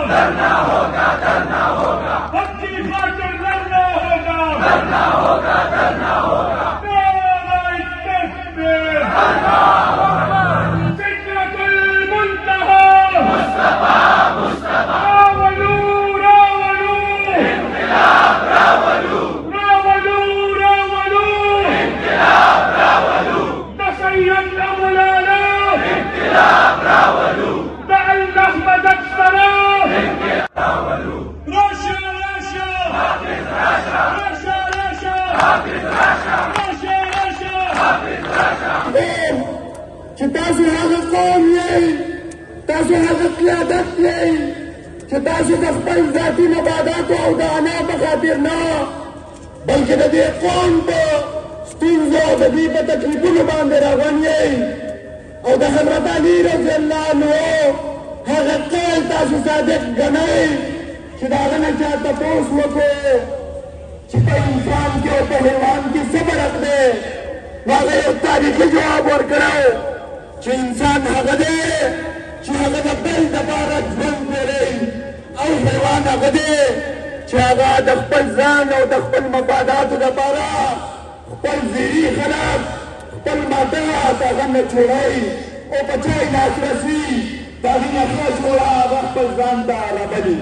डरना होगा, डरना होगा, हक की खातिर लड़ना होगा, डरना होगा, डरना होगा, नारे तकबीर, अल्लाहु अकबर, सिदरतुल मुंतहा, मुस्तफा, मुस्तफा, रावलू, रावलू, इन्किलाब रावलू, रावलू, रावलू, इन्किलाब रावलू, तसय्यद मौलाना, इन्किलाब रावलू, दअल अहमद अक्सरा, इन्किलाब रावलू, राशा, राशा, हाफिज राशा, राशा, राशा, हाफिज राशा, राशा, राशा, हाफिज राशा. چې تاسو هغه قوم یې، تاسو هغه قیادت یې چې تاسو د خپل ذاتي مفاداتو او د انا په خاطر نه بلکې د دې قوم په ستونزو او د دوی په تکلیفونو باندې راغون یې او د حضرت علي رضی الله عنه هغه قول تاسو صادق ګڼئ چې د هغه نه چا تپوس وکړو چې په انسان کې او په حیوان کې څه فرق دی، نو هغه یو تاریخي جواب ورکړی چې انسان هغه دی چې هغه د بل دپاره ژوند تېروي او حیوان هغه دی چې هغه د خپل ځان او د خپل مفاداتو دپاره خپل زیري خلک خپل ماټات هغه نه جوړوي او په چا یې لاسرسي د هغې نه ښه جوړه هغه خپل ځان ته رابلي.